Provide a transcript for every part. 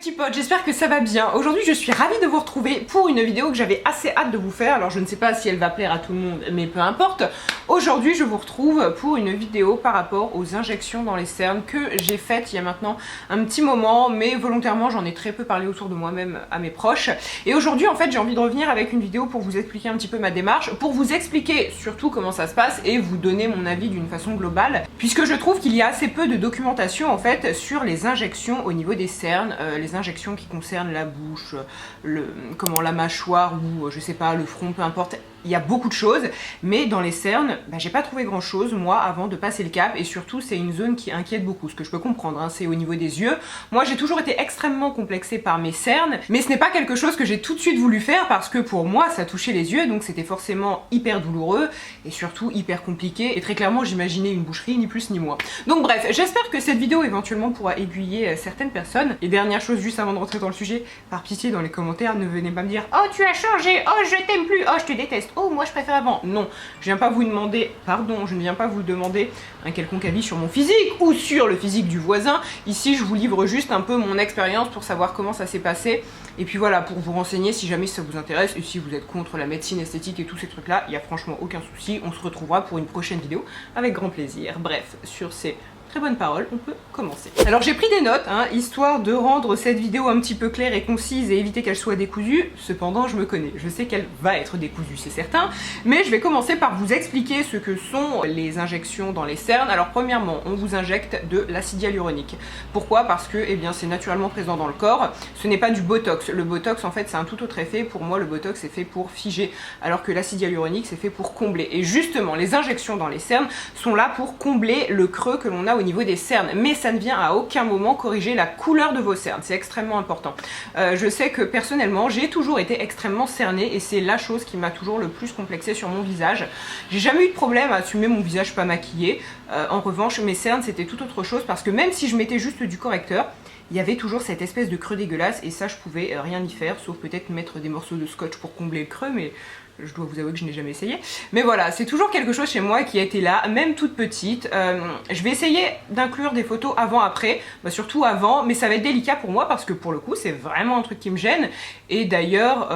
Petits potes, j'espère que ça va bien. Aujourd'hui je suis ravie de vous retrouver pour une vidéo que j'avais assez hâte de vous faire. Alors je ne sais pas si elle va plaire à tout le monde, mais peu importe. Aujourd'hui je vous retrouve pour une vidéo par rapport aux injections dans les cernes que j'ai faites il y a maintenant un petit moment, mais volontairement j'en ai très peu parlé autour de moi, même à mes proches. Et aujourd'hui en fait j'ai envie de revenir avec une vidéo pour vous expliquer un petit peu ma démarche, pour vous expliquer surtout comment ça se passe et vous donner mon avis d'une façon globale, puisque je trouve qu'il y a assez peu de documentation en fait sur les injections au niveau des cernes, les injections qui concernent la bouche, la mâchoire ou je sais pas, le front, peu importe. Il y a beaucoup de choses, mais dans les cernes, j'ai pas trouvé grand chose moi avant de passer le cap, et surtout c'est une zone qui inquiète beaucoup, ce que je peux comprendre, hein, c'est au niveau des yeux. Moi j'ai toujours été extrêmement complexée par mes cernes, mais ce n'est pas quelque chose que j'ai tout de suite voulu faire parce que pour moi ça touchait les yeux, donc c'était forcément hyper douloureux et surtout hyper compliqué, et très clairement j'imaginais une boucherie, ni plus ni moins. Donc bref, j'espère que cette vidéo éventuellement pourra aiguiller certaines personnes. Et dernière chose juste avant de rentrer dans le sujet, par pitié dans les commentaires ne venez pas me dire oh tu as changé, oh je t'aime plus, oh je te déteste, oh moi je préfère avant. Non, je viens pas vous demander, pardon, je ne viens pas vous demander un quelconque avis sur mon physique ou sur le physique du voisin. Ici je vous livre juste un peu mon expérience pour savoir comment ça s'est passé, et puis voilà, pour vous renseigner si jamais ça vous intéresse, et si vous êtes contre la médecine esthétique et tous ces trucs là, il y a franchement aucun souci, on se retrouvera pour une prochaine vidéo avec grand plaisir. Bref, sur ces très bonne parole, on peut commencer. Alors j'ai pris des notes, hein, histoire de rendre cette vidéo un petit peu claire et concise et éviter qu'elle soit décousue. Cependant, je me connais, je sais qu'elle va être décousue, c'est certain. Mais je vais commencer par vous expliquer ce que sont les injections dans les cernes. Alors premièrement, on vous injecte de l'acide hyaluronique. Pourquoi? Parce que c'est naturellement présent dans le corps. Ce n'est pas du botox. Le botox, en fait, c'est un tout autre effet. Pour moi, le botox est fait pour figer, alors que l'acide hyaluronique, c'est fait pour combler. Et justement, les injections dans les cernes sont là pour combler le creux que l'on a au niveau des cernes, mais ça ne vient à aucun moment corriger la couleur de vos cernes, c'est extrêmement important. Je sais que personnellement j'ai toujours été extrêmement cernée, et c'est la chose qui m'a toujours le plus complexée sur mon visage. J'ai jamais eu de problème à assumer mon visage pas maquillé. En revanche mes cernes c'était tout autre chose, parce que même si je mettais juste du correcteur, il y avait toujours cette espèce de creux dégueulasse, et ça je pouvais rien y faire, sauf peut-être mettre des morceaux de scotch pour combler le creux, mais je dois vous avouer que je n'ai jamais essayé. Mais voilà, c'est toujours quelque chose chez moi qui a été là, même toute petite. Je vais essayer d'inclure des photos avant-après, surtout avant, mais ça va être délicat pour moi parce que pour le coup, c'est vraiment un truc qui me gêne. Et d'ailleurs,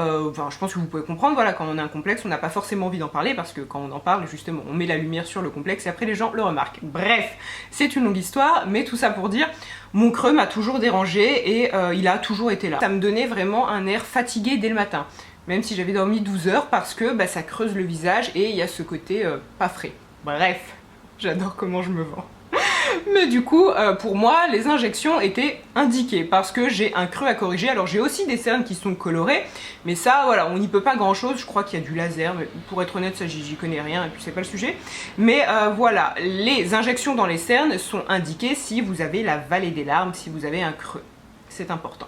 je pense que vous pouvez comprendre, voilà, quand on a un complexe, on n'a pas forcément envie d'en parler parce que quand on en parle, justement, on met la lumière sur le complexe et après les gens le remarquent. Bref, c'est une longue histoire, mais tout ça pour dire, mon creux m'a toujours dérangé et il a toujours été là. Ça me donnait vraiment un air fatigué dès le matin, même si j'avais dormi 12 heures, parce que ça creuse le visage et il y a ce côté pas frais. Bref, j'adore comment je me vends. Mais du coup, pour moi, les injections étaient indiquées parce que j'ai un creux à corriger. Alors j'ai aussi des cernes qui sont colorées, mais ça, voilà, on n'y peut pas grand chose. Je crois qu'il y a du laser, mais pour être honnête, ça j'y connais rien et puis c'est pas le sujet. Mais voilà, les injections dans les cernes sont indiquées si vous avez la vallée des larmes, si vous avez un creux. C'est important.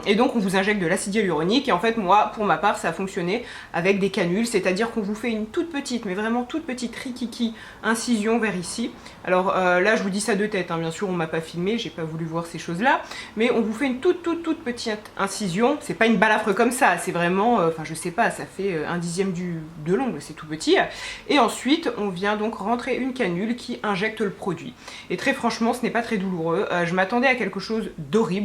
Et donc on vous injecte de l'acide hyaluronique, et en fait moi pour ma part ça a fonctionné avec des canules, c'est-à-dire qu'on vous fait une toute petite, mais vraiment toute petite rikiki incision vers ici. Alors là je vous dis ça de tête, hein, bien sûr on m'a pas filmé, j'ai pas voulu voir ces choses là, mais on vous fait une toute petite incision. C'est pas une balafre comme ça, c'est vraiment, je sais pas, ça fait 1/10 de l'ongle, c'est tout petit. Et ensuite on vient donc rentrer une canule qui injecte le produit, et très franchement ce n'est pas très douloureux. Je m'attendais à quelque chose d'horrible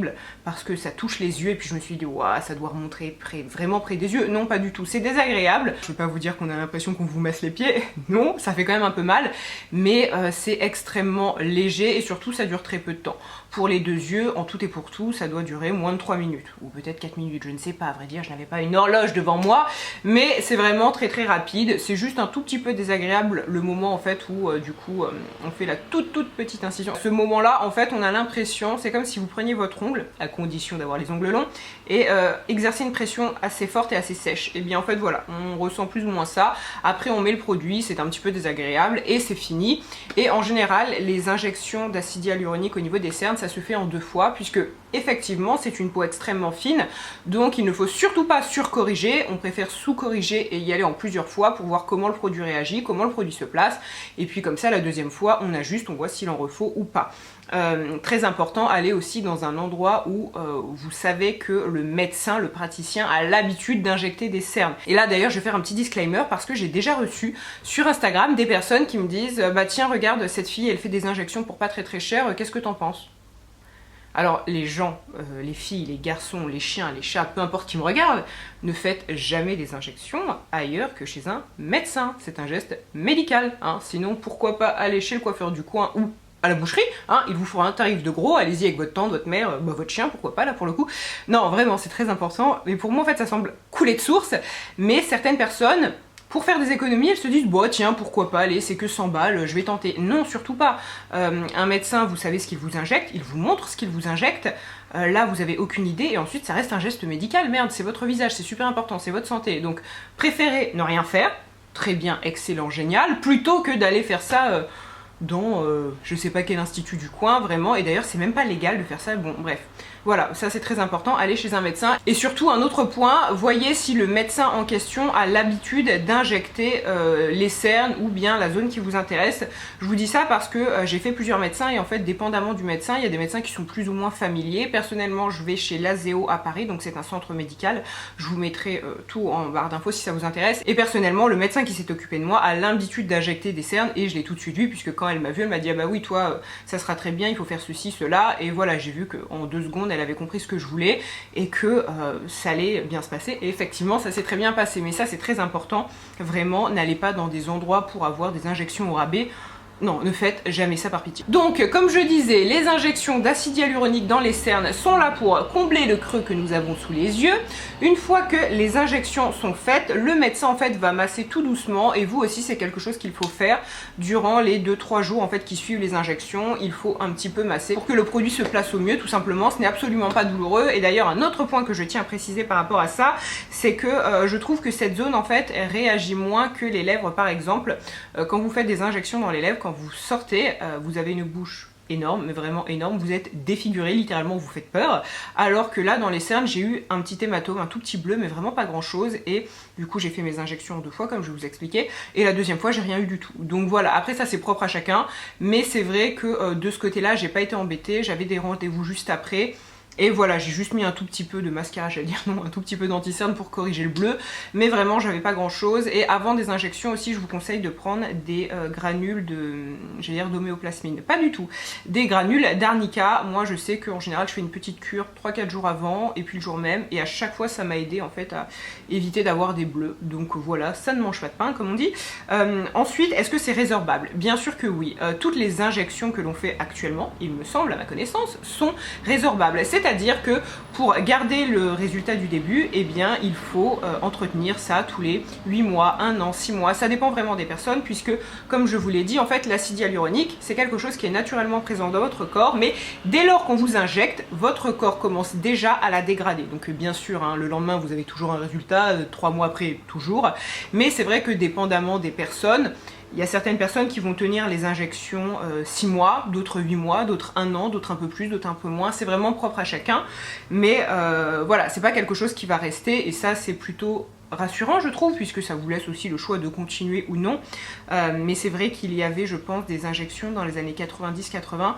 parce que ça touche les yeux, et puis je me suis dit waouh, ça doit remontrer vraiment près des yeux. Non, pas du tout, c'est désagréable. Je vais pas vous dire qu'on a l'impression qu'on vous masse les pieds, non, ça fait quand même un peu mal, mais c'est extrêmement léger et surtout ça dure très peu de temps. Pour les deux yeux, en tout et pour tout, ça doit durer moins de 3 minutes, ou peut-être 4 minutes, je ne sais pas, à vrai dire, je n'avais pas une horloge devant moi, mais c'est vraiment très rapide. C'est juste un tout petit peu désagréable le moment en fait où du coup on fait la toute petite incision. Ce moment là en fait on a l'impression, c'est comme si vous preniez votre ongle, à condition d'avoir les ongles longs, et exercer une pression assez forte et assez sèche. Et bien en fait voilà, on ressent plus ou moins ça. Après on met le produit, c'est un petit peu désagréable et c'est fini. Et en général les injections d'acide hyaluronique au niveau des cernes, ça se fait en 2 fois, puisque effectivement c'est une peau extrêmement fine, donc il ne faut surtout pas surcorriger, on préfère sous-corriger et y aller en plusieurs fois pour voir comment le produit réagit, comment le produit se place, et puis comme ça la deuxième fois on ajuste, on voit s'il en refaut ou pas. Très important, aller aussi dans un endroit où vous savez que le médecin, le praticien a l'habitude d'injecter des cernes. Et là d'ailleurs je vais faire un petit disclaimer parce que j'ai déjà reçu sur Instagram des personnes qui me disent bah tiens regarde cette fille elle fait des injections pour pas très cher, qu'est-ce que t'en penses? Alors les gens, les filles, les garçons, les chiens, les chats, peu importe qui me regardent, ne faites jamais des injections ailleurs que chez un médecin. C'est un geste médical, hein. Sinon pourquoi pas aller chez le coiffeur du coin ou à la boucherie, hein, il vous fera un tarif de gros, allez-y avec votre tante, votre mère, votre chien, pourquoi pas là pour le coup. Non, vraiment, c'est très important, mais pour moi en fait ça semble couler de source, mais certaines personnes, pour faire des économies, elles se disent bon tiens pourquoi pas, allez c'est que 100 balles, je vais tenter. Non, surtout pas. Un médecin, vous savez ce qu'il vous injecte, il vous montre ce qu'il vous injecte, là vous avez aucune idée et ensuite ça reste un geste médical, merde c'est votre visage, c'est super important, c'est votre santé, donc préférez ne rien faire, très bien, excellent, génial, plutôt que d'aller faire ça dans je sais pas quel institut du coin vraiment, et d'ailleurs c'est même pas légal de faire ça, bon bref. Voilà, ça c'est très important, allez chez un médecin. Et surtout un autre point, voyez si le médecin en question a l'habitude d'injecter les cernes ou bien la zone qui vous intéresse. Je vous dis ça parce que j'ai fait plusieurs médecins et en fait dépendamment du médecin, il y a des médecins qui sont plus ou moins familiers. Personnellement je vais chez l'Azéo à Paris, donc c'est un centre médical. Je vous mettrai tout en barre d'infos si ça vous intéresse. Et personnellement le médecin qui s'est occupé de moi a l'habitude d'injecter des cernes et je l'ai tout de suite vu puisque quand elle m'a vu elle m'a dit ah bah oui toi ça sera très bien, il faut faire ceci, cela, et voilà j'ai vu qu'en 2 secondes elle avait compris ce que je voulais et que ça allait bien se passer et effectivement ça s'est très bien passé, mais ça c'est très important, vraiment n'allez pas dans des endroits pour avoir des injections au rabais. Non, ne faites jamais ça par pitié. Donc, comme je disais, les injections d'acide hyaluronique dans les cernes sont là pour combler le creux que nous avons sous les yeux. Une fois que les injections sont faites, le médecin en fait va masser tout doucement et vous aussi c'est quelque chose qu'il faut faire durant les 2-3 jours en fait qui suivent les injections. Il faut un petit peu masser pour que le produit se place au mieux tout simplement. Ce n'est absolument pas douloureux et d'ailleurs un autre point que je tiens à préciser par rapport à ça, c'est que je trouve que cette zone en fait réagit moins que les lèvres par exemple. Quand vous faites des injections dans les lèvres, quand vous sortez, vous avez une bouche énorme, mais vraiment énorme, vous êtes défiguré, littéralement vous faites peur, alors que là dans les cernes j'ai eu un petit hématome, un tout petit bleu, mais vraiment pas grand chose, et du coup j'ai fait mes injections 2 fois comme je vous expliquais, et la deuxième fois j'ai rien eu du tout. Donc voilà, après ça c'est propre à chacun, mais c'est vrai que de ce côté là j'ai pas été embêtée, j'avais des rendez-vous juste après. Et voilà, j'ai juste mis un tout petit peu de mascara, j'allais dire non, un tout petit peu d'anti-cerne pour corriger le bleu, mais vraiment j'avais pas grand chose. Et avant des injections aussi, je vous conseille de prendre des granules de, j'allais dire d'homéoplasmine, pas du tout, des granules d'arnica. Moi je sais qu'en général je fais une petite cure 3-4 jours avant et puis le jour même, et à chaque fois ça m'a aidé en fait à éviter d'avoir des bleus. Donc voilà, ça ne mange pas de pain comme on dit. Ensuite, est-ce que c'est résorbable? Bien sûr que oui. Toutes les injections que l'on fait actuellement, il me semble à ma connaissance, sont résorbables. C'est-à-dire que pour garder le résultat du début, eh bien, il faut entretenir ça tous les 8 mois, 1 an, 6 mois. Ça dépend vraiment des personnes puisque, comme je vous l'ai dit, en fait, l'acide hyaluronique, c'est quelque chose qui est naturellement présent dans votre corps, mais dès lors qu'on vous injecte, votre corps commence déjà à la dégrader. Donc, bien sûr, hein, le lendemain, vous avez toujours un résultat, 3 mois après, toujours. Mais c'est vrai que dépendamment des personnes, il y a certaines personnes qui vont tenir les injections 6 mois, d'autres 8 mois, d'autres 1 an, d'autres un peu plus, d'autres un peu moins. C'est vraiment propre à chacun. Mais voilà, c'est pas quelque chose qui va rester et ça c'est plutôt rassurant je trouve, puisque ça vous laisse aussi le choix de continuer ou non. Mais c'est vrai qu'il y avait, je pense, des injections dans les années 90-80,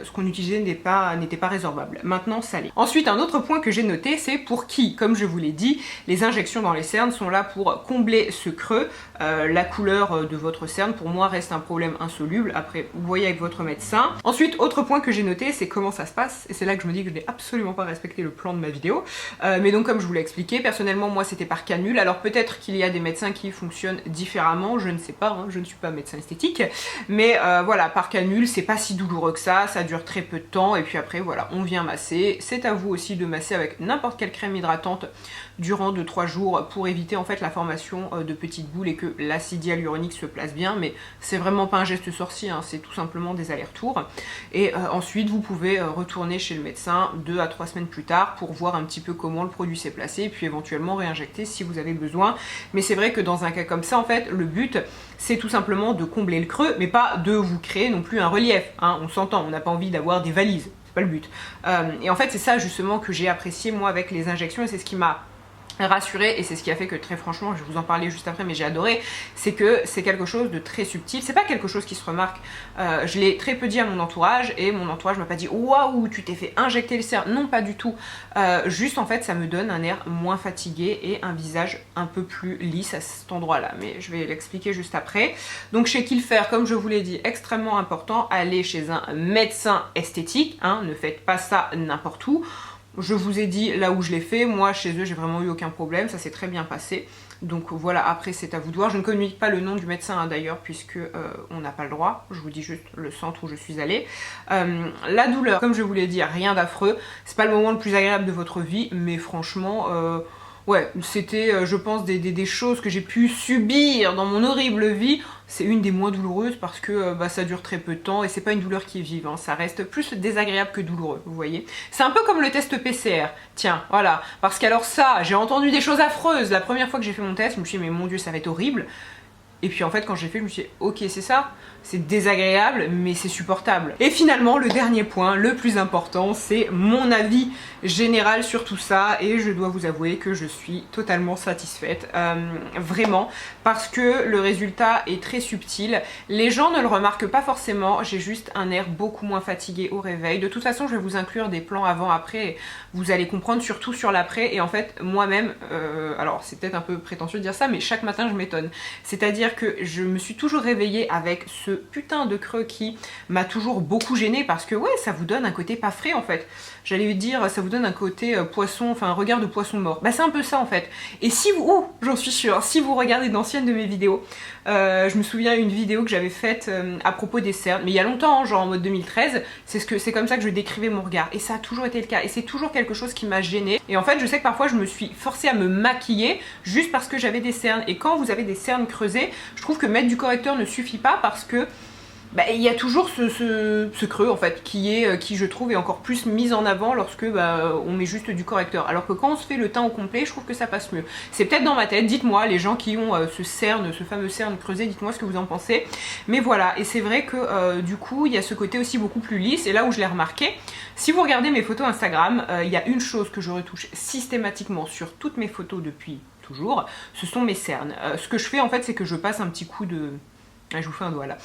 ce qu'on utilisait n'était pas résorbable. Maintenant ça l'est. Ensuite, un autre point que j'ai noté, c'est pour qui, comme je vous l'ai dit, les injections dans les cernes sont là pour combler ce creux. La couleur de votre cerne pour moi reste un problème insoluble, après vous voyez avec votre médecin. Ensuite, autre point que j'ai noté, c'est comment ça se passe, et c'est là que je me dis que je n'ai absolument pas respecté le plan de ma vidéo. Mais donc comme je vous l'ai expliqué, personnellement moi c'était par canule. Alors peut-être qu'il y a des médecins qui fonctionnent différemment, je ne sais pas, hein, je ne suis pas médecin esthétique, mais voilà, par canule c'est pas si douloureux que ça dure très peu de temps, et puis après voilà, on vient masser. C'est à vous aussi de masser avec n'importe quelle crème hydratante durant 2-3 jours pour éviter en fait la formation de petites boules et que l'acide hyaluronique se place bien, mais c'est vraiment pas un geste sorcier, hein, c'est tout simplement des allers-retours. Et ensuite vous pouvez retourner chez le médecin 2 à 3 semaines plus tard pour voir un petit peu comment le produit s'est placé, et puis éventuellement réinjecter si vous avez besoin. Mais c'est vrai que dans un cas comme ça en fait le but c'est tout simplement de combler le creux, mais pas de vous créer non plus un relief, hein, on s'entend, on n'a pas envie d'avoir des valises, c'est pas le but. Et en fait c'est ça justement que j'ai apprécié moi avec les injections, et c'est ce qui m'a rassurée, et c'est ce qui a fait que très franchement, je vais vous en parler juste après, mais j'ai adoré, c'est que c'est quelque chose de très subtil, c'est pas quelque chose qui se remarque. Je l'ai très peu dit à mon entourage, et mon entourage m'a pas dit waouh tu t'es fait injecter le cerne, non pas du tout, juste en fait ça me donne un air moins fatigué et un visage un peu plus lisse à cet endroit là, mais je vais l'expliquer juste après. Donc chez Killfer, comme je vous l'ai dit, extrêmement important, allez chez un médecin esthétique, hein, ne faites pas ça n'importe où. Je vous ai dit là où je l'ai fait, moi chez eux j'ai vraiment eu aucun problème, ça s'est très bien passé. Donc voilà, après c'est à vous de voir. Je ne communique pas le nom du médecin hein, d'ailleurs, puisque on n'a pas le droit. Je vous dis juste le centre où je suis allée. La douleur, comme je vous l'ai dit, rien d'affreux. C'est pas le moment le plus agréable de votre vie, mais franchement... ouais, c'était, je pense, des choses que j'ai pu subir dans mon horrible vie. C'est une des moins douloureuses parce que ça dure très peu de temps et c'est pas une douleur qui est vive, hein. Ça reste plus désagréable que douloureux, vous voyez. C'est un peu comme le test PCR, tiens, voilà. Parce qu'alors ça, j'ai entendu des choses affreuses. La première fois que j'ai fait mon test, je me suis dit mais mon Dieu, ça va être horrible. Et puis en fait quand j'ai fait, je me suis dit ok c'est ça, c'est désagréable mais c'est supportable. Et finalement le dernier point, le plus important, c'est mon avis général sur tout ça, et je dois vous avouer que je suis totalement satisfaite, vraiment, parce que le résultat est très subtil. Les gens ne le remarquent pas forcément, j'ai juste un air beaucoup moins fatigué au réveil. De toute façon je vais vous inclure des plans avant-après, vous allez comprendre surtout sur l'après, et en fait moi-même, alors c'est peut-être un peu prétentieux de dire ça, mais chaque matin je m'étonne. C'est-à-dire que je me suis toujours réveillée avec ce putain de creux qui m'a toujours beaucoup gênée, parce que ouais, ça vous donne un côté pas frais en fait. J'allais dire, ça vous donne un côté poisson, enfin un regard de poisson mort. Bah c'est un peu ça en fait. Et si vous, j'en suis sûre, si vous regardez d'anciennes de mes vidéos, je me souviens une vidéo que j'avais faite à propos des cernes, mais il y a longtemps, hein, genre en mode 2013, c'est comme ça que je décrivais mon regard. Et ça a toujours été le cas, et c'est toujours quelque chose qui m'a gênée. Et en fait, je sais que parfois je me suis forcée à me maquiller juste parce que j'avais des cernes. Et quand vous avez des cernes creusées, je trouve que mettre du correcteur ne suffit pas, parce que il y a toujours ce creux en fait qui je trouve est encore plus mis en avant lorsque on met juste du correcteur, alors que quand on se fait le teint au complet, je trouve que ça passe mieux. C'est peut-être dans ma tête, dites-moi les gens qui ont ce fameux cerne creusé, dites-moi ce que vous en pensez. Mais voilà, et c'est vrai que du coup il y a ce côté aussi beaucoup plus lisse, et là où je l'ai remarqué, si vous regardez mes photos Instagram, il y a une chose que je retouche systématiquement sur toutes mes photos depuis toujours, ce sont mes cernes. Ce que je fais en fait, c'est que je passe un petit coup de... je vous fais un doigt là.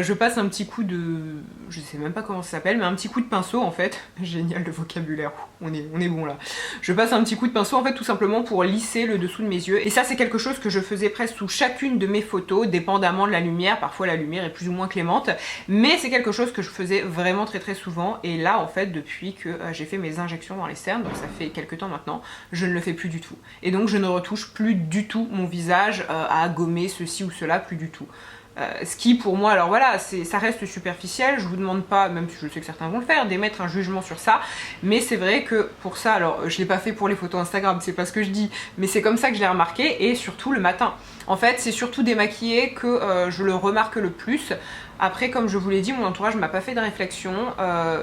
Je passe un petit coup de... je sais même pas comment ça s'appelle, mais un petit coup de pinceau en fait. Génial le vocabulaire, on est bon là. Je passe un petit coup de pinceau en fait tout simplement pour lisser le dessous de mes yeux. Et ça c'est quelque chose que je faisais presque sous chacune de mes photos, dépendamment de la lumière. Parfois la lumière est plus ou moins clémente, mais c'est quelque chose que je faisais vraiment très souvent. Et là en fait depuis que j'ai fait mes injections dans les cernes, donc ça fait quelques temps maintenant, je ne le fais plus du tout. Et donc je ne retouche plus du tout mon visage à gommer ceci ou cela, plus du tout. Ce qui pour moi, alors voilà, ça reste superficiel, je vous demande pas, même si je sais que certains vont le faire, d'émettre un jugement sur ça, mais c'est vrai que pour ça, alors je l'ai pas fait pour les photos Instagram, c'est pas ce que je dis, mais c'est comme ça que je l'ai remarqué, et surtout le matin. En fait, c'est surtout démaquillé que je le remarque le plus. Après, comme je vous l'ai dit, mon entourage m'a pas fait de réflexion,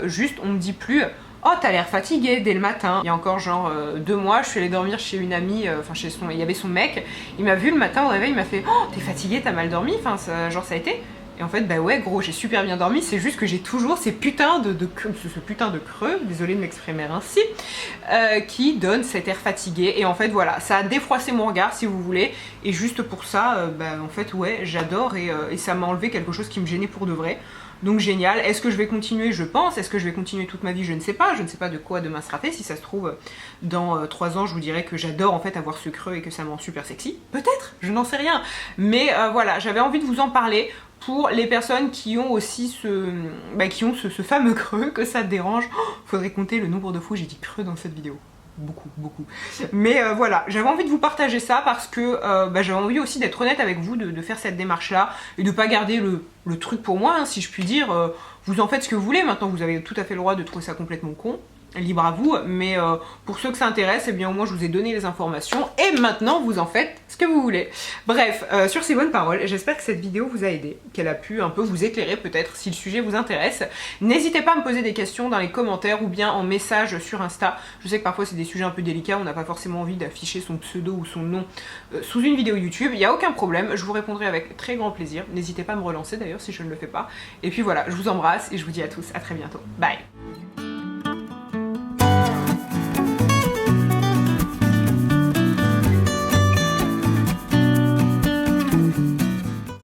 juste on me dit plus... oh t'as l'air fatiguée dès le matin. Il y a encore genre 2 mois, je suis allée dormir chez une amie, enfin il y avait son mec, il m'a vu le matin au réveil, il m'a fait oh t'es fatiguée, t'as mal dormi, enfin genre ça a été. Et en fait bah ouais gros, j'ai super bien dormi, c'est juste que j'ai toujours ces putains ce putain de creux, désolée de m'exprimer ainsi, qui donne cet air fatigué. Et en fait voilà, ça a défroissé mon regard si vous voulez, et juste pour ça, en fait ouais j'adore, et ça m'a enlevé quelque chose qui me gênait pour de vrai. Donc génial. Est-ce que je vais continuer? Je pense. Est-ce que je vais continuer toute ma vie? Je ne sais pas. Je ne sais pas de quoi demain sera fait. Si ça se trouve, dans 3 ans, je vous dirais que j'adore en fait avoir ce creux et que ça me rend super sexy. Peut-être, je n'en sais rien. Mais voilà, j'avais envie de vous en parler pour les personnes qui ont aussi ce fameux creux, que ça dérange. Oh, faudrait compter le nombre de fois où j'ai dit creux dans cette vidéo. Beaucoup. Mais voilà, j'avais envie de vous partager ça parce que j'avais envie aussi d'être honnête avec vous, de faire cette démarche là et de pas garder le truc pour moi, hein, si je puis dire. Vous en faites ce que vous voulez, maintenant vous avez tout à fait le droit de trouver ça complètement con, libre à vous, mais pour ceux que ça intéresse, eh bien au moins je vous ai donné les informations et maintenant vous en faites ce que vous voulez. Bref, sur ces bonnes paroles, j'espère que cette vidéo vous a aidé, qu'elle a pu un peu vous éclairer peut-être si le sujet vous intéresse. N'hésitez pas à me poser des questions dans les commentaires ou bien en message sur Insta. Je sais que parfois c'est des sujets un peu délicats, on n'a pas forcément envie d'afficher son pseudo ou son nom sous une vidéo YouTube, il n'y a aucun problème, je vous répondrai avec très grand plaisir. N'hésitez pas à me relancer d'ailleurs si je ne le fais pas. Et puis voilà, je vous embrasse et je vous dis à tous à très bientôt. Bye!